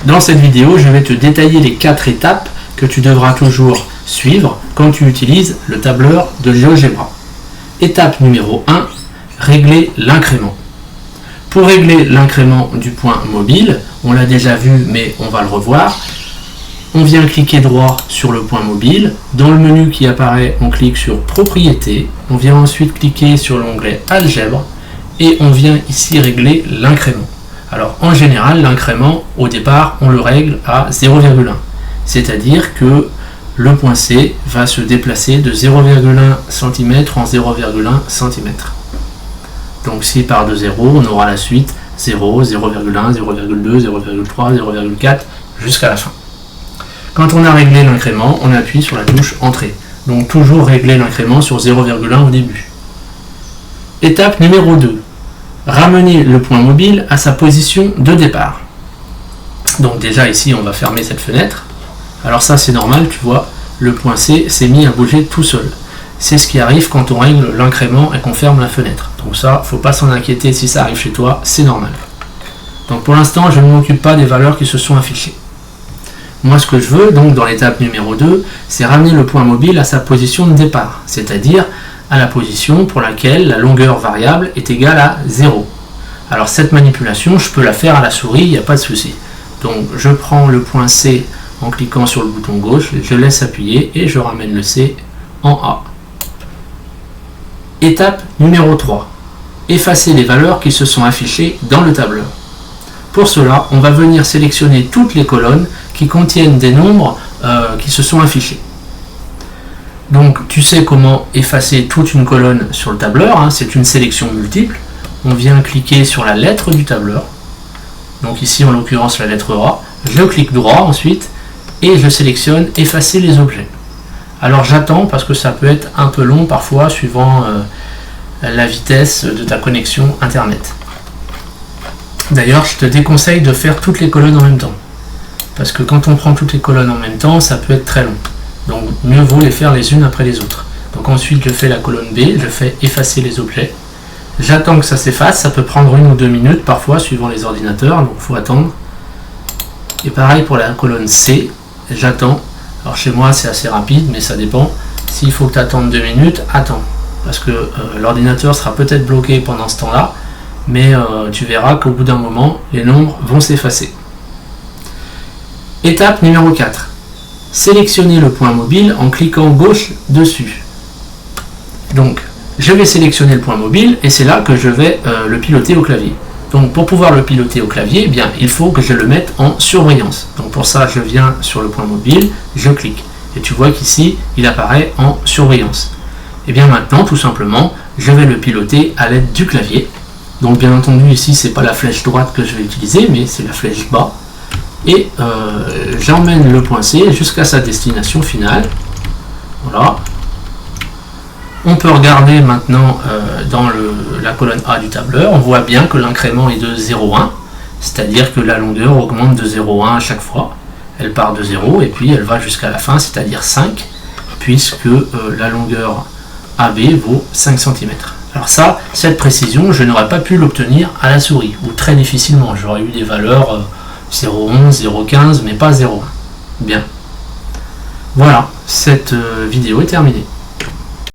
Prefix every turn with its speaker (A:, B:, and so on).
A: Dans cette vidéo, je vais te détailler les 4 étapes que tu devras toujours suivre quand tu utilises le tableur de GeoGebra. Étape numéro 1, régler l'incrément. Pour régler l'incrément du point mobile, on l'a déjà vu mais on va le revoir, on vient cliquer droit sur le point mobile. Dans le menu qui apparaît, on clique sur Propriétés, on vient ensuite cliquer sur l'onglet Algèbre et on vient ici régler l'incrément. Alors en général, l'incrément, au départ, on le règle à 0,1. C'est-à-dire que le point C va se déplacer de 0,1 cm en 0,1 cm. Donc s'il part de 0, on aura la suite 0, 0,1, 0,2, 0,3, 0,4 jusqu'à la fin. Quand on a réglé l'incrément, on appuie sur la touche Entrée. Donc toujours régler l'incrément sur 0,1 au début. Étape numéro 2. Ramener le point mobile à sa position de départ. Donc déjà ici on va fermer cette fenêtre. Alors ça c'est normal, tu vois, le point C s'est mis à bouger tout seul. C'est ce qui arrive quand on règle l'incrément et qu'on ferme la fenêtre. Donc ça, faut pas s'en inquiéter si ça arrive chez toi, c'est normal. Donc pour l'instant je ne m'occupe pas des valeurs qui se sont affichées. Moi ce que je veux, donc dans l'étape numéro 2, c'est ramener le point mobile à sa position de départ, c'est-à-dire à la position pour laquelle la longueur variable est égale à 0. Alors cette manipulation, je peux la faire à la souris, il n'y a pas de souci. Donc je prends le point C en cliquant sur le bouton gauche, je laisse appuyer et je ramène le C en A. Étape numéro 3. Effacer les valeurs qui se sont affichées dans le tableur. Pour cela, on va venir sélectionner toutes les colonnes qui contiennent des nombres qui se sont affichés. Donc tu sais comment effacer toute une colonne sur le tableur, hein, c'est une sélection multiple. On vient cliquer sur la lettre du tableur, donc ici en l'occurrence la lettre A, je clique droit ensuite et je sélectionne effacer les objets. Alors j'attends parce que ça peut être un peu long parfois suivant la vitesse de ta connexion internet. D'ailleurs je te déconseille de faire toutes les colonnes en même temps, parce que quand on prend toutes les colonnes en même temps ça peut être très long. Donc mieux vaut les faire les unes après les autres. Donc ensuite je fais la colonne B, je fais effacer les objets. J'attends que ça s'efface, ça peut prendre 1 ou 2 minutes parfois suivant les ordinateurs, donc il faut attendre. Et pareil pour la colonne C, j'attends. Alors chez moi c'est assez rapide mais ça dépend. S'il faut que tu attendes 2 minutes, attends. Parce que l'ordinateur sera peut-être bloqué pendant ce temps-là, mais tu verras qu'au bout d'un moment, les nombres vont s'effacer. Étape numéro 4. Sélectionner le point mobile en cliquant gauche dessus. Donc, je vais sélectionner le point mobile et c'est là que je vais le piloter au clavier. Donc, pour pouvoir le piloter au clavier, eh bien, il faut que je le mette en surbrillance. Donc, pour ça, je viens sur le point mobile, je clique. Et tu vois qu'ici, il apparaît en surbrillance. Et bien maintenant, tout simplement, je vais le piloter à l'aide du clavier. Donc, bien entendu, ici, c'est pas la flèche droite que je vais utiliser, mais c'est la flèche bas. Et j'emmène le point C jusqu'à sa destination finale. Voilà. On peut regarder maintenant dans la colonne A du tableur, on voit bien que l'incrément est de 0,1, c'est-à-dire que la longueur augmente de 0,1 à chaque fois. Elle part de 0 et puis elle va jusqu'à la fin, c'est-à-dire 5, puisque la longueur AB vaut 5 cm. Alors ça, cette précision, je n'aurais pas pu l'obtenir à la souris, ou très difficilement, j'aurais eu des valeurs 0,11, 0,15, mais pas 0,1. Bien. Voilà, cette vidéo est terminée.